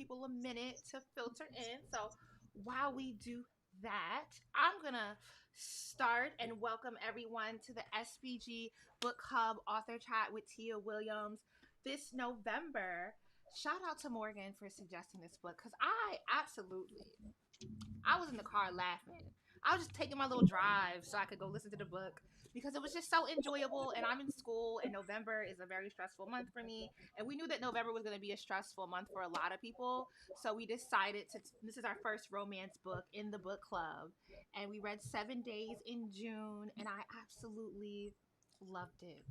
people a minute to filter in. So while we do that, I'm going to start and welcome everyone to the SBG Book Club author chat with Tia Williams this November. Shout out to Morgan for suggesting this book because I was in the car laughing. I was just taking my little drive so I could go listen to the book because it was just so enjoyable. And I'm in school, and November is a very stressful month for me. And we knew that November was going to be a stressful month for a lot of people. So we decided to, this is our first romance book in the book club. And we read 7 Days in June, and I absolutely loved it.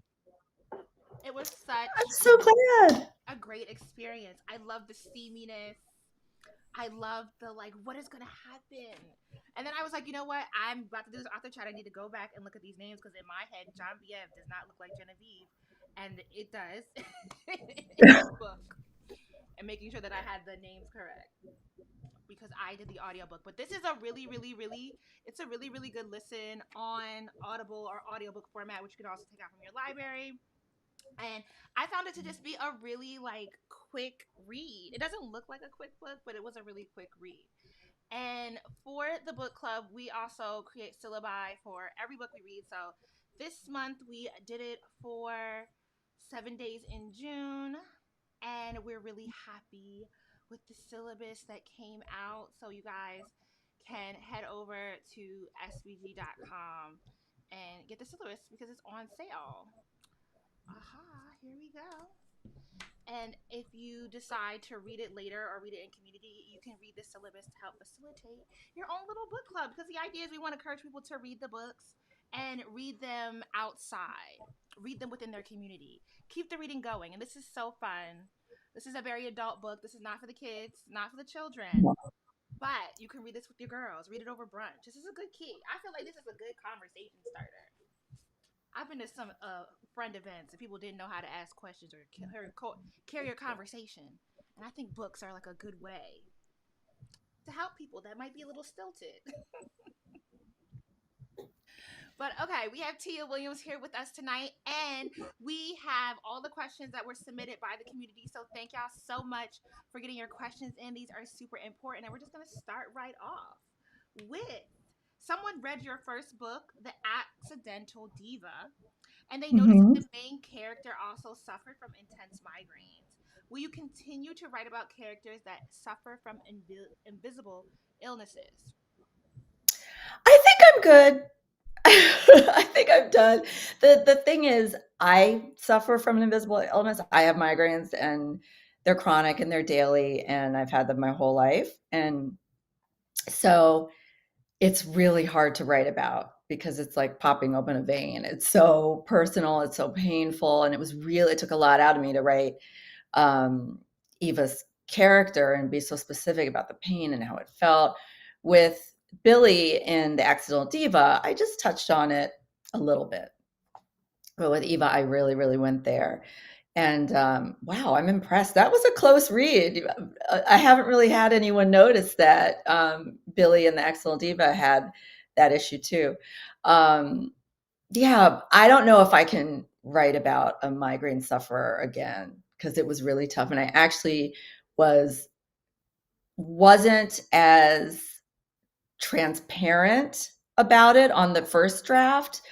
It was I'm such so glad. a great experience. I love the steaminess. I love the like, what is gonna happen? And then I was like, you know what? I'm about to do this author chat. I need to go back and look at these names because in my head, John Biev does not look like Genevieve, and it does in this book. And making sure that I had the names correct because I did the audiobook. But this is a really, really, really, it's a really, really good listen on Audible or audiobook format, which you can also take out from your library. And I found it to just be a really like quick read. It doesn't look like a quick book, but it was a really quick read. And for the book club, we also create syllabi for every book we read. So this month we did it for 7 Days in June, and we're really happy with the syllabus that came out. So you guys can head over to sbg.com and get the syllabus because it's on sale. Aha, here we go. And if you decide to read it later or read it in community, you can read the syllabus to help facilitate your own little book club. Because the idea is we want to encourage people to read the books and read them outside, read them within their community. Keep the reading going. And this is so fun. This is a very adult book. This is not for the kids, not for the children. But you can read this with your girls. Read it over brunch. This is a good key. I feel like this is a good conversation starter. I've been to some friend events and people didn't know how to ask questions or carry a conversation. And I think books are like a good way to help people that might be a little stilted. But okay, we have Tia Williams here with us tonight, and we have all the questions that were submitted by the community. So thank y'all so much for getting your questions in. These are super important, and we're just gonna start right off with someone read your first book, The Accidental Diva, and they noticed Mm-hmm. that the main character also suffered from intense migraines. Will you continue to write about characters that suffer from invisible illnesses? I think I'm good. I think I'm done. The thing is, I suffer from an invisible illness. I have migraines and they're chronic and they're daily, and I've had them my whole life. And so it's really hard to write about because it's like popping open a vein. It's so personal, it's so painful. And it took a lot out of me to write um, Eva's character and be so specific about the pain and how it felt. With Billy in The Accidental Diva, I just touched on it a little bit. But with Eva, I really, really went there. And wow, I'm impressed. That was a close read. I haven't really had anyone notice that Billy and the Excellent Diva had that issue too. Um, yeah, I don't know if I can write about a migraine sufferer again because it was really tough, and I actually was wasn't as transparent about it on the first draft.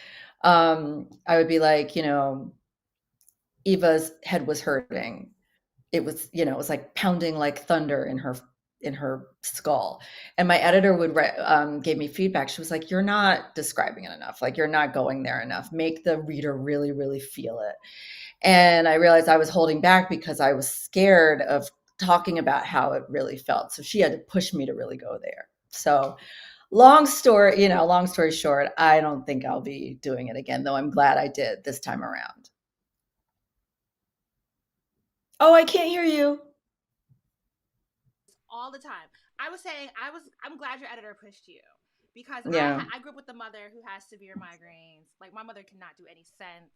I would be like, Eva's head was hurting. It was like pounding like thunder in her skull. And my editor gave me feedback. She was like, "You're not describing it enough. Like you're not going there enough. Make the reader really, really feel it." And I realized I was holding back because I was scared of talking about how it really felt. So she had to push me to really go there. So long story short, I don't think I'll be doing it again, though I'm glad I did this time around. Oh, I can't hear you. All the time. I was saying I'm glad your editor pushed you because Yeah, I grew up with a mother who has severe migraines. Like my mother cannot do any sense.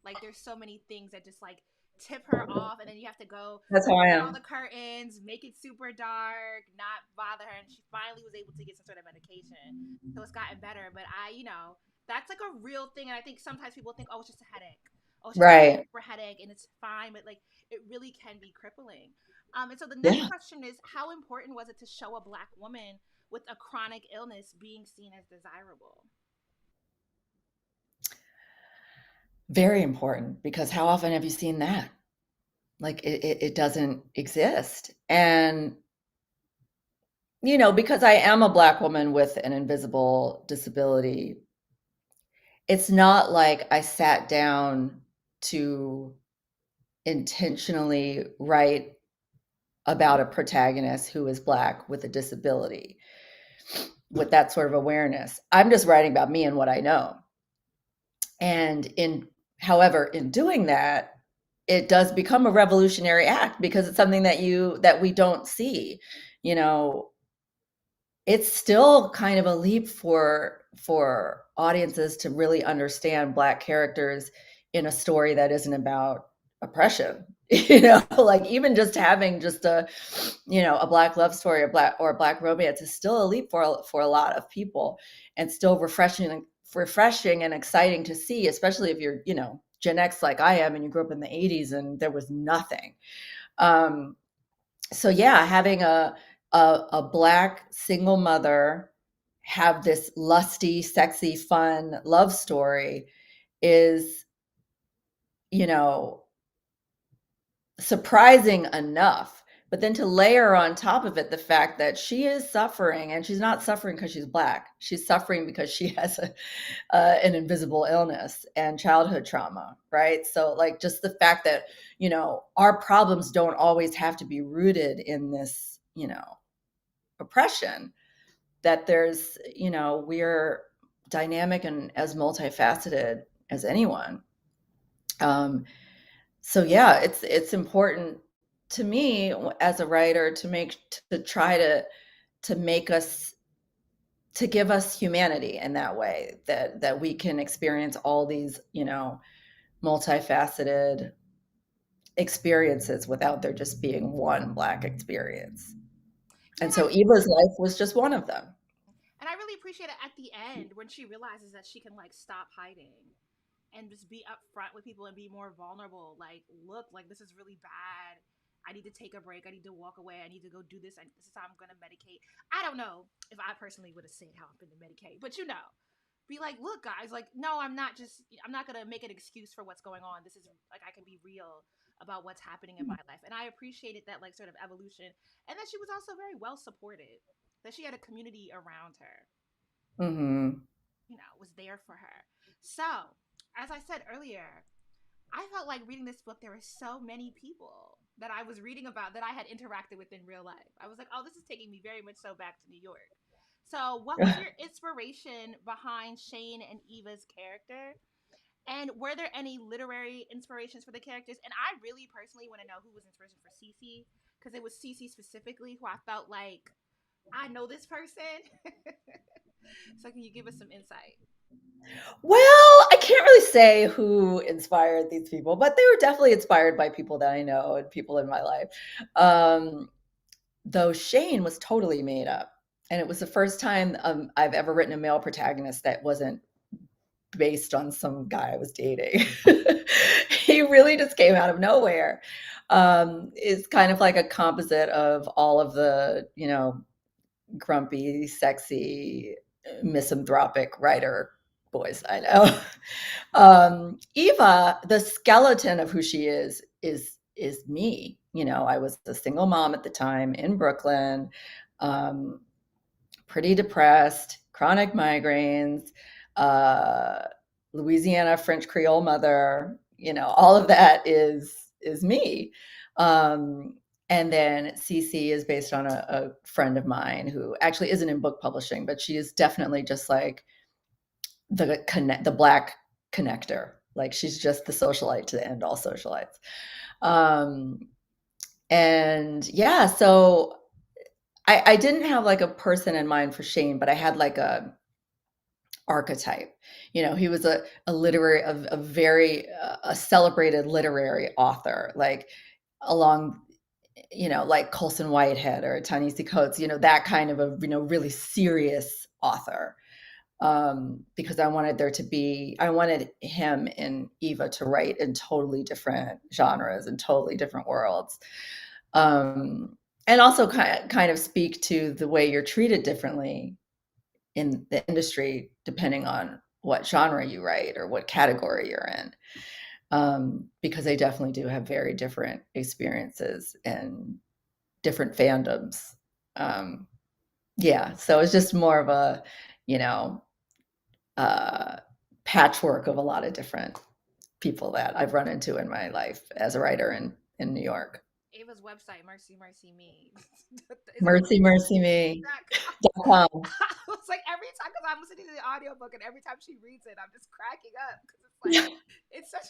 Like there's so many things that just like tip her off, and then you have to go that's how I shut all am. the curtains, make it super dark, not bother her, and she finally was able to get some sort of medication. So it's gotten better, but that's like a real thing, and I think sometimes people think, oh, it's just a headache. Oh, it's just a Right. super headache, and it's fine, but like it really can be crippling. And so the next Yeah. question is, how important was it to show a Black woman with a chronic illness being seen as desirable? Very important, because how often have you seen that? Like it doesn't exist. And because I am a Black woman with an invisible disability, it's not like I sat down to intentionally write about a protagonist who is Black with a disability, with that sort of awareness. I'm just writing about me and what I know. And however, in doing that, it does become a revolutionary act, because it's something that we don't see. You know, it's still kind of a leap for audiences to really understand Black characters in a story that isn't about oppression. Like, even just having just a Black love story, or a Black romance, is still a leap for a lot of people, and still refreshing and exciting to see, especially if you're Gen X like I am, and you grew up in the 80s and there was nothing. So yeah, having a Black single mother have this lusty, sexy, fun love story is, you know, surprising enough. But then to layer on top of it the fact that she is suffering, and she's not suffering because she's Black. She's suffering because she has an invisible illness and childhood trauma, right? So, like, just the fact that, our problems don't always have to be rooted in this, oppression, that we're dynamic and as multifaceted as anyone. Um, so yeah, it's important to me as a writer to try to make us to give us humanity in that way, that we can experience all these multifaceted experiences without there just being one Black experience. Yeah, And so Eva's life was just one of them. and I really appreciate it at the end when she realizes that she can like stop hiding and just be upfront with people and be more vulnerable. Like, look, like this is really bad. I need to take a break. I need to walk away. I need to go do this. This is how I'm gonna medicate. I don't know if I personally would have said how I'm gonna medicate, but be like, look, guys, like, no, I'm not gonna make an excuse for what's going on. This is like, I can be real about what's happening in my life, and I appreciated that like sort of evolution, and that she was also very well supported. That she had a community around her, Mm-hmm. was there for her. So, as I said earlier, I felt like reading this book, there were so many people that I was reading about that I had interacted with in real life. I was like, oh, this is taking me very much so back to New York. So, what was your inspiration behind Shane and Eva's character? And were there any literary inspirations for the characters? And I really personally want to know who was inspiration for Cece, because it was Cece specifically who I felt like I know this person. So, can you give us some insight? Well, I can't really say who inspired these people, but they were definitely inspired by people that I know and people in my life. Um, though Shane was totally made up. And it was the first time I've ever written a male protagonist that wasn't based on some guy I was dating. He really just came out of nowhere. It's kind of like a composite of all of the, grumpy, sexy, misanthropic writer boys I know. Eva, the skeleton of who she is me. I was a single mom at the time in Brooklyn, um, pretty depressed, chronic migraines, uh, Louisiana French Creole mother. All of that is me. Um, and then Cece is based on a friend of mine who actually isn't in book publishing, but she is definitely just like the Black connector. Like, she's just the socialite to the end all socialites. Um, and yeah, so I didn't have like a person in mind for Shane, but I had like a archetype. He was a literary, a very a celebrated literary author, like along, like Colson Whitehead or Ta-Nehisi Coates, that kind of a really serious author. Because I wanted him and Eva to write in totally different genres and totally different worlds. And also kind of speak to the way you're treated differently in the industry, depending on what genre you write or what category you're in. Because they definitely do have very different experiences and different fandoms. Um, yeah, so it's just more of a, you know, uh, patchwork of a lot of different people that I've run into in my life as a writer in New York. Ava's website, Mercy Mercy Me. Is it Mercy, mercy me. mercy.com? .com. I was like, every time, because I'm listening to the audiobook, and every time she reads it, I'm just cracking up because it's like, it's such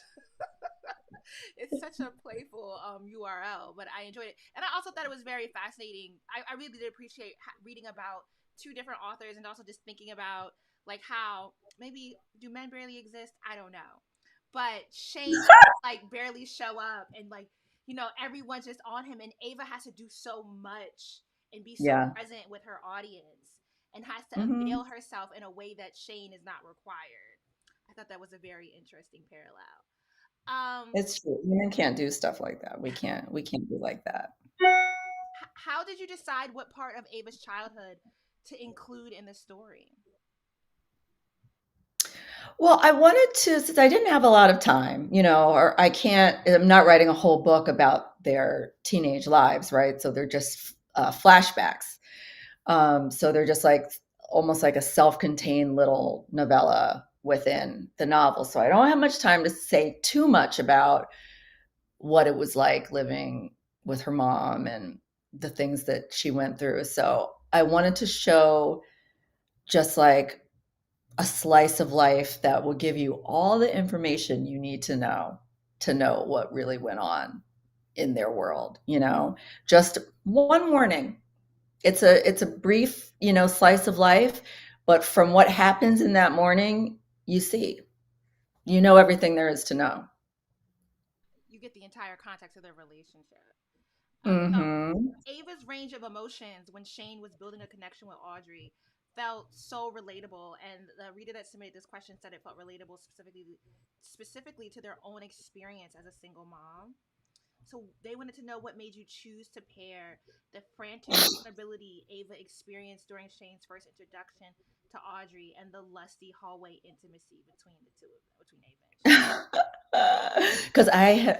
it's such a playful URL, but I enjoyed it, and I also thought it was very fascinating. I really did appreciate reading about two different authors, and also just thinking about like how maybe do men barely exist? I don't know, but Shane like barely show up, and like everyone's just on him, and Ava has to do so much and be so Yeah. present with her audience, and has to Hmm. avail herself in a way that Shane is not required. I thought that was a very interesting parallel. Um, It's true. Women can't do stuff like that. We can't be like that. how did you decide what part of Ava's childhood to include in the story? Well, I wanted to, since I didn't have a lot of time, or I'm not writing a whole book about their teenage lives, right? So they're just flashbacks. So they're just like almost like a self-contained little novella within the novel. So I don't have much time to say too much about what it was like living with her mom and the things that she went through. So I wanted to show just like a slice of life that will give you all the information you need to know what really went on in their world, just one morning. It's a brief, slice of life, but from what happens in that morning, you know everything there is to know. You get the entire context of their relationship. So Mhm. Ava's range of emotions when Shane was building a connection with Audrey felt so relatable, and the reader that submitted this question said it felt relatable specifically to their own experience as a single mom. So they wanted to know what made you choose to pair the frantic vulnerability Ava experienced during Shane's first introduction to Audrey and the lusty hallway intimacy between the two of them, between Ava and Shane. Because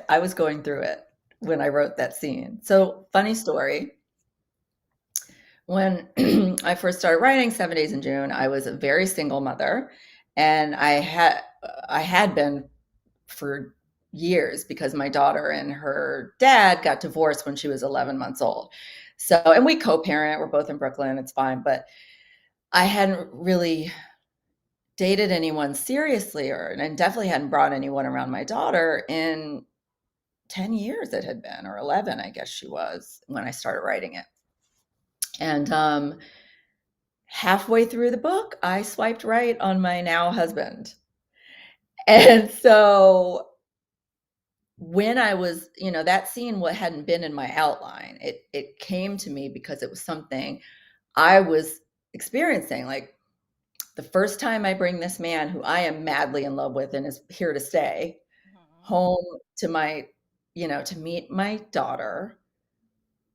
I was going through it when I wrote that scene. So funny story. When I first started writing 7 Days in June, I was a very single mother, and I had been for years because my daughter and her dad got divorced when she was 11 months old. So, and we co-parent, we're both in Brooklyn, it's fine, but I hadn't really dated anyone seriously and definitely hadn't brought anyone around my daughter in 10 years it had been, or 11, I guess she was when I started writing it. And halfway through the book, I swiped right on my now husband. And so when I was, that scene what hadn't been in my outline. It came to me because it was something I was experiencing. Like the first time I bring this man who I am madly in love with and is here to stay Mm-hmm. home to to meet my daughter,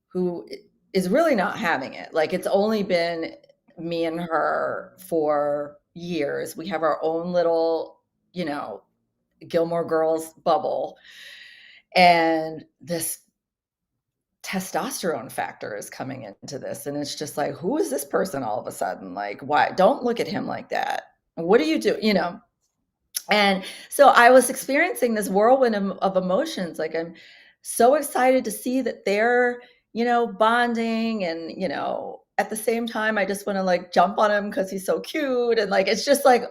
who is really not having it. Like it's only been me and her for years. We have our own little, Gilmore Girls bubble. And this testosterone factor is coming into this. And it's just like, who is this person all of a sudden? Like, why? Don't look at him like that. What do you do? And so I was experiencing this whirlwind of emotions. Like I'm so excited to see that they're, bonding and, at the same time, I just want to like jump on him because he's so cute. And like, it's just like,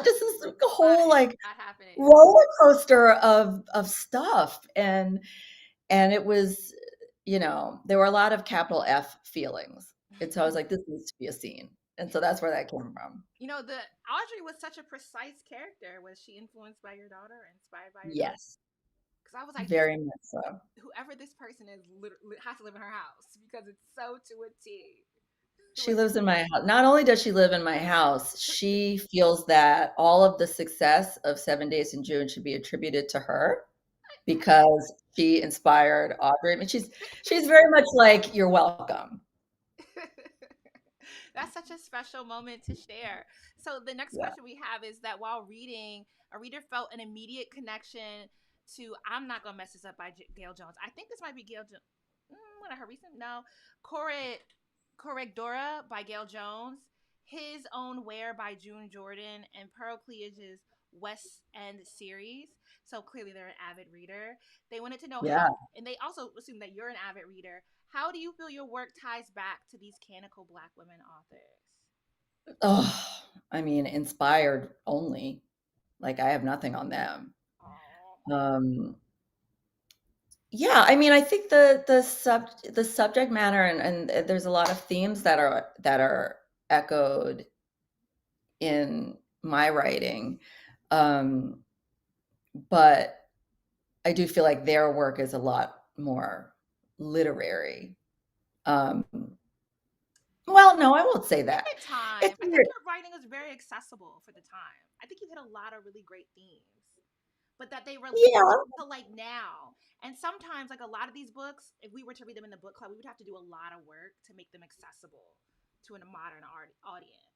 just this whole like Not happening. roller coaster of stuff. And it was, there were a lot of capital F feelings. And so I was like, this needs to be a scene. And so that's where that came from. The Audrey was such a precise character. Was she influenced by your daughter, inspired by your daughter? Yes, Because I was like, this very much so. whoever this person is has to live in her house because it's so to a T. She Like, lives in my house. Not only does she live in my house, she feels that all of the success of 7 Days in June should be attributed to her. because she inspired Audrey. I mean, she's very much like, "You're welcome." That's such a special moment to share. So the next Yeah. question we have is that while reading, a reader felt an immediate connection to I'm not gonna mess this up by Gail Jones. I think this might be Gail Jones. One of her recent no, Corregidora by Gail Jones, His Own Wear by June Jordan, and Pericleage's West End series. So clearly they're an avid reader. They wanted to know Yeah. how, and they also assume that you're an avid reader. How do you feel your work ties back to these canonical Black women authors? Oh, I mean, inspired only. Like, I have nothing on them. Oh, Um, yeah, I mean, I think the subject matter and there's a lot of themes that are echoed in my writing. Um, but I do feel like their work is a lot more literary. Um, well, no, I won't say at that. the time, It's I think weird. your writing was very accessible for the time. I think you hit a lot of really great themes, but that they relate Yeah. to like now. And sometimes, like a lot of these books, if we were to read them in the book club, we would have to do a lot of work to make them accessible to a modern audience.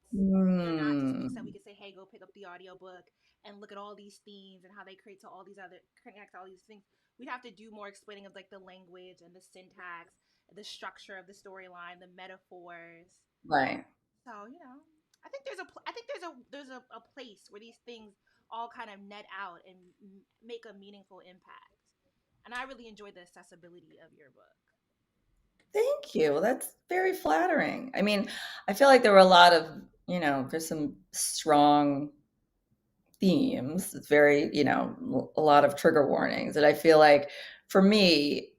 They're not just books that we Mm, could say, "Hey, go pick up the audiobook and look at all these themes and how they create to all these other connect all these things." We'd have to do more explaining of like the language and the syntax, the structure of the storyline, the metaphors. right. So I think there's a place where these things all kind of net out and make a meaningful impact. And I really enjoy the accessibility of your book. Thank you. That's very flattering. I mean, I feel like there were a lot of, there's some strong themes. It's very, a lot of trigger warnings. And I feel like for me,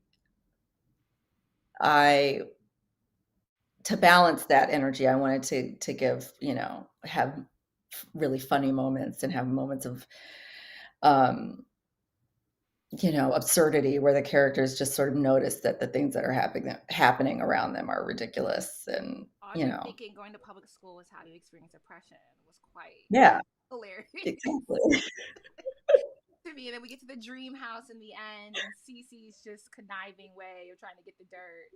I to balance that energy, I wanted to give, have really funny moments and have moments of um, absurdity where the characters just sort of notice that the things that are happening around them are ridiculous and, Audrey thinking going to public school was how you experience oppression was quite yeah, hilarious exactly. to me. And then we get to the dream house in the end, and Cece's just conniving way of trying to get the dirt.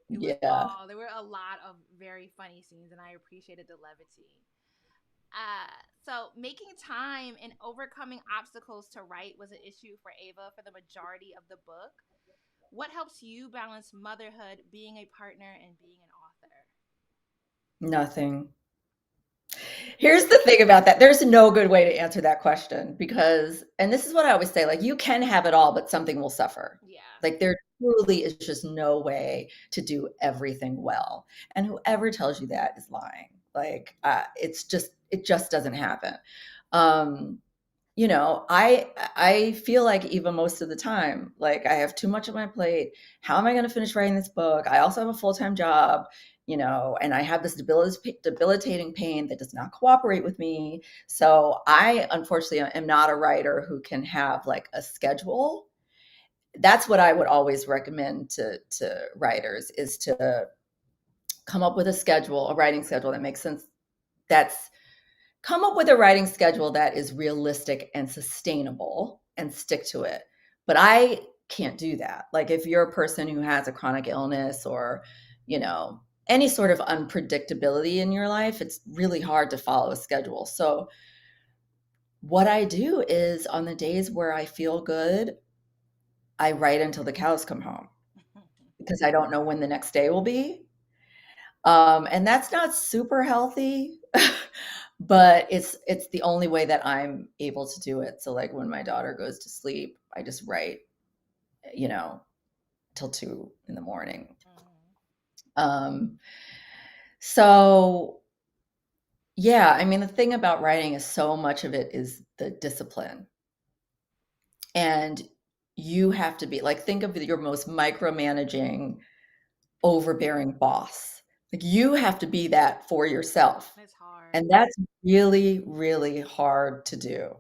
Yeah. There were a lot of very funny scenes, and I appreciated the levity. So making time and overcoming obstacles to write was an issue for Ava for the majority of the book. What helps you balance motherhood, being a partner, and being an author? Nothing. Here's the thing about that. There's no good way to answer that question because, and this is what I always say, like, you can have it all, but something will suffer. Yeah. Like, there truly is just no way to do everything well. And whoever tells you that is lying. Like, it just doesn't happen. Um, I feel like even most of the time, like I have too much on my plate. How am I going to finish writing this book? I also have a full-time job, and I have this debilitating pain that does not cooperate with me. So I unfortunately am not a writer who can have like a schedule. That's what I would always recommend to writers is to come up with a writing schedule that makes sense. That's Come up with a writing schedule that is realistic and sustainable and stick to it. But I can't do that. Like if you're a person who has a chronic illness or, any sort of unpredictability in your life, it's really hard to follow a schedule. So what I do is on the days where I feel good, I write until the cows come home because I don't know when the next day will be. And that's not super healthy, but it's the only way that I'm able to do it. So like when my daughter goes to sleep, I just write, you know, till 2 in the morning. Um, so yeah, I mean the thing about writing is so much of it is the discipline. And you have to be like think of your most micromanaging, overbearing boss. Like you have to be that for yourself. It's hard. And that's really, really hard to do.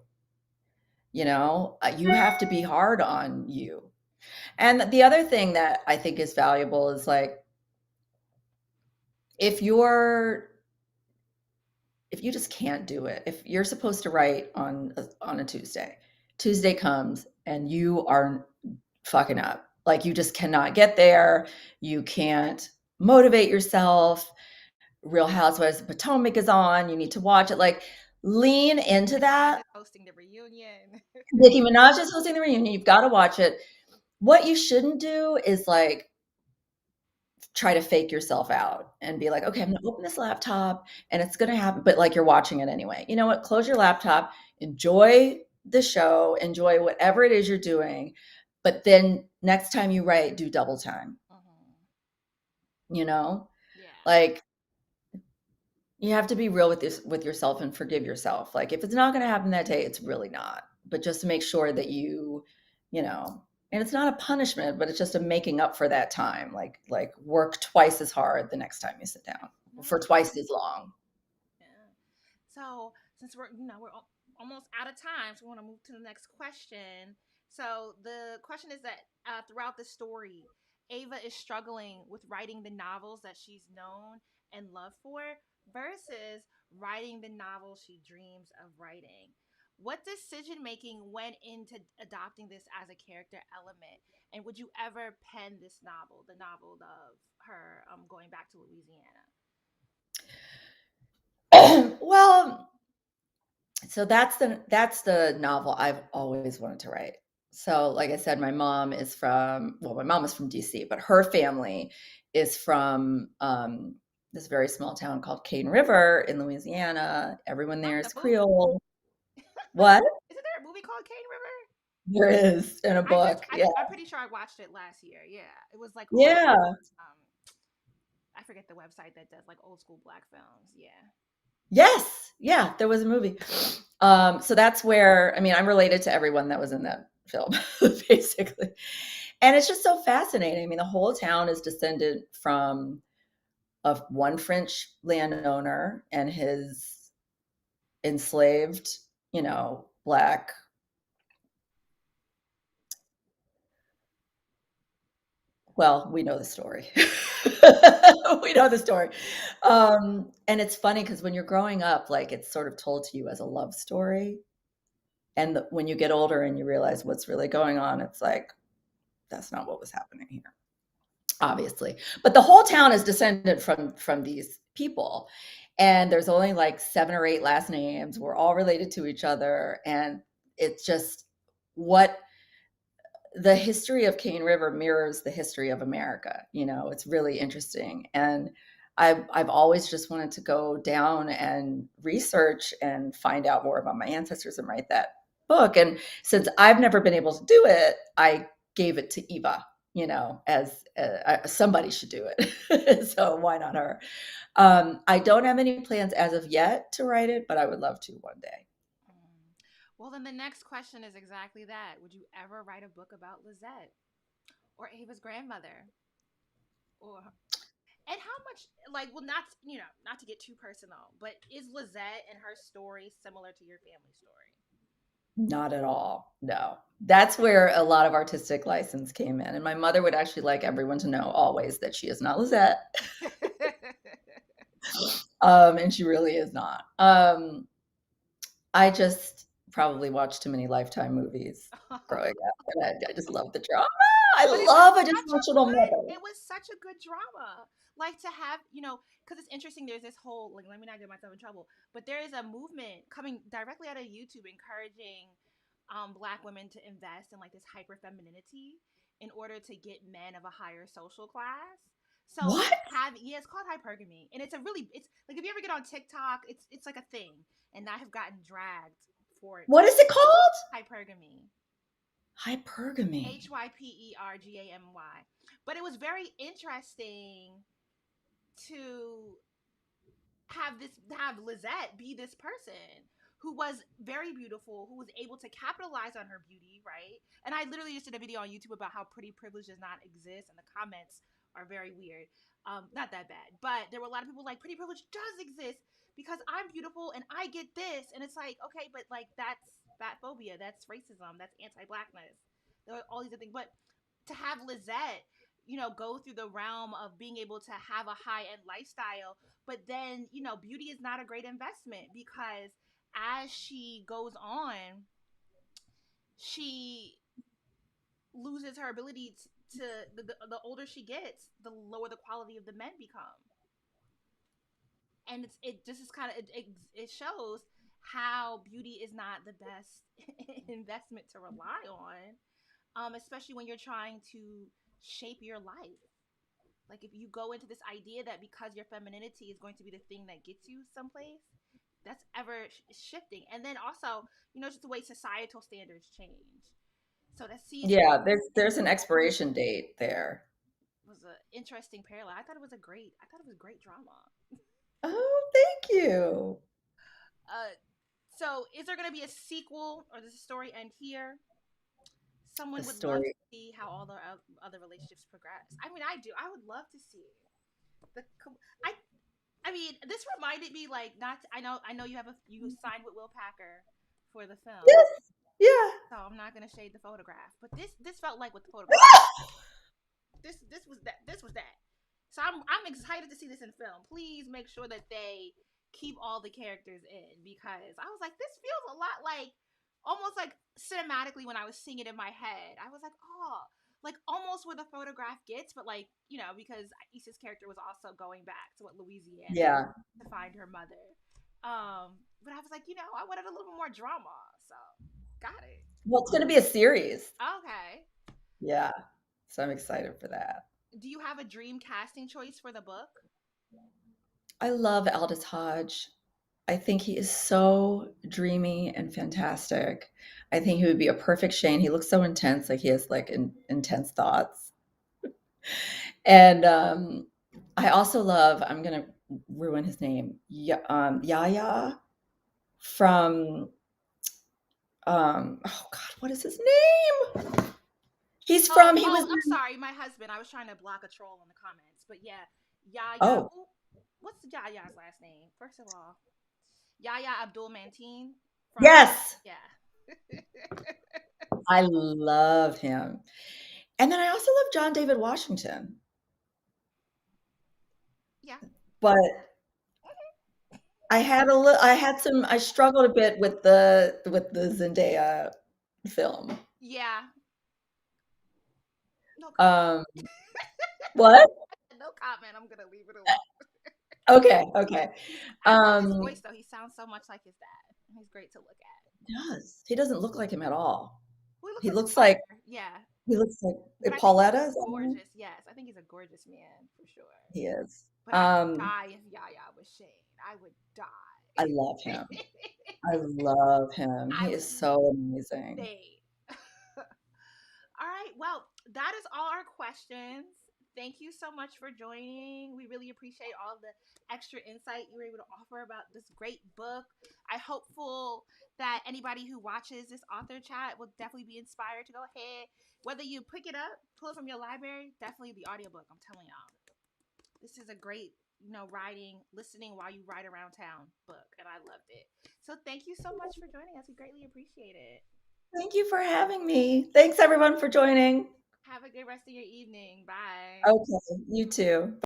You have to be hard on you. And the other thing that I think is valuable is like if you're if you just can't do it, if you're supposed to write on a Tuesday, Tuesday comes and you are fucking up. Like you just cannot get there. You can't motivate yourself. Real Housewives of Potomac is on. You need to watch it. Like lean into Minaj that. is hosting the reunion. Nicki Minaj is hosting the reunion. You've got to watch it. What you shouldn't do is like try to fake yourself out and be like, okay, I'm gonna open this laptop and it's gonna happen, but like you're watching it anyway. You know what? Close your laptop, enjoy the show, enjoy whatever it is you're doing. But then next time you write, do double time, Mhm. you know? Yeah. Like you have to be real with this with yourself and forgive yourself. Like if it's not gonna happen that day, it's really not. But just to make sure that you know, and it's not a punishment, but it's just a making up for that time. Like work twice as hard the next time you sit down No, for twice as long. yeah. So since we're almost out of time, so we want to move to the next question. So the question is that throughout the story, Ava is struggling with writing the novels that she's known and loved for versus writing the novels she dreams of writing. What decision making went into adopting this as a character element? And would you ever pen this novel, the novel of her going back to Louisiana? Well, so that's the novel I've always wanted to write. So, like I said, my mom is from DC, but her family is from this very small town called Cane River in Louisiana. Everyone Not there the is movie. Creole. What? Isn't there a movie called Cane River? There is in a book. Yeah. I'm pretty sure I watched it last year. Yeah, it was like on Yeah. um I forget the website that does like old school black films. Yeah. Yes. Yeah, there was a movie. So that's where, I mean, I'm related to everyone that was in that film, basically. And it's just so fascinating. I mean, the whole town is descended from of one French landowner and his enslaved, black. Well, we know the story. We know the story. And it's funny because when you're growing up, like it's sort of told to you as a love story. And when you get older and you realize what's really going on, it's like, that's not what was happening here, obviously. But the whole town is descended from these people. And there's only like 7 or 8 last names. We're all related to each other. And it's just what the history of Cane River mirrors the history of America. It's really interesting. And I've always just wanted to go down and research and find out more about my ancestors and write that book. And since I've never been able to do it, I gave it to Eva, as somebody should do it. So why not her? I don't have any plans as of yet to write it, but I would love to one day. Mm. Well, then the next question is exactly that. Would you ever write a book about Lizette or Ava's grandmother? Or and how much like well not not to get too personal, but is Lizette and her story similar to your family story? Not at all. No. That's where a lot of artistic license came in. And my mother would actually like everyone to know always that she is not Lizette. And she really is not. I just probably watched too many Lifetime movies growing up. And I just love the drama. I But it was love a such a dysfunctional good mother. it was such a good drama. Like to have, because it's interesting, there's this whole like let me not get myself in trouble, but there is a movement coming directly out of YouTube encouraging black women to invest in like this hyper femininity in order to get men of a higher social class. So What? it's called hypergamy. And it's like if you ever get on TikTok, it's like a thing. And I have gotten dragged for it What is it called? hypergamy. Hypergamy. Hypergamy. But it was very interesting to have Lizette be this person who was very beautiful, who was able to capitalize on her beauty, right? And I literally just did a video on YouTube about how pretty privilege does not exist, and the comments are very weird. Not that bad, but there were a lot of people like pretty privilege does exist because I'm beautiful and I get this, and it's like okay, but like that's fat phobia, that's racism, that's anti-blackness. There are all these other things, but to have Lizette, go through the realm of being able to have a high end lifestyle, but then, beauty is not a great investment because as she goes on, she loses her ability to the older she gets, the lower the quality of the men become. And it just is kind of it shows how beauty is not the best investment to rely on, especially when you're trying to shape your life. Like if you go into this idea that because your femininity is going to be the thing that gets you someplace, that's ever shifting. And then also, just the way societal standards change. So that sees Yeah, there's an expiration date there. was an interesting parallel. I thought it was great drama. Oh, thank you. Uh, so is there going to be a sequel, or does the story end here? A Someone would love to story. see how all the other relationships progress. I mean, I do. I would love to see the. I I mean, this reminded me like not. I know you signed with Will Packer for the film, Yes. Yeah. so I'm not gonna shade the photograph. But this felt like what the photograph. This was that. This was that. So I'm excited to see this in film. Please make sure that they keep all the characters in, because I was like, this feels a lot like, almost like cinematically when I was seeing it in my head. I was like, oh, like almost where the photograph gets, but like, because Issa's character was also going back to what Louisiana Yeah. to find her mother. But I was like, I wanted a little bit more drama, so got it. Well, it's going to be a series. Okay. Yeah. So I'm excited for that. Do you have a dream casting choice for the book? I love Aldous Hodge. I think he is so dreamy and fantastic. I think he would be a perfect Shane. He looks so intense, like he has like intense thoughts. And I also love, I'm gonna ruin his name, Yaya from oh God, what is his name? He was I'm sorry, my husband. I was trying to block a troll in the comments, but yeah, Yaya. oh, Ooh, what's Yaya's last name? First of all, Yaya Abdul Mateen from yes, yeah, I love him. And then I also love John David Washington. yeah, But I struggled a bit with the Zendaya film. yeah. No comment. Um, what? No comment. I'm gonna leave it alone. Okay, okay. I love his Um, voice though. He sounds so much like his dad. He's great to look at. he doesn't look like him at all. Well, he looks He like his looks like father. Yeah, he looks but like I think he's Pauletta, is that her name? gorgeous. Yes, I think he's a gorgeous man for sure. He is. But I'd die if Yaya was Shane. I would I die. love him. I love him. I He would is so amazing. stay. All right. Well, that is all our questions. Thank you so much for joining. We really appreciate all the extra insight you were able to offer about this great book. I'm hopeful that anybody who watches this author chat will definitely be inspired to go ahead. Whether you pick it up, pull it from your library, definitely the audiobook. I'm telling y'all. This is a great, listening while you ride around town book, and I loved it. So thank you so much for joining us. We greatly appreciate it. Thank you for having me. Thanks everyone for joining. Have a good rest of your evening. Bye. Okay, you too.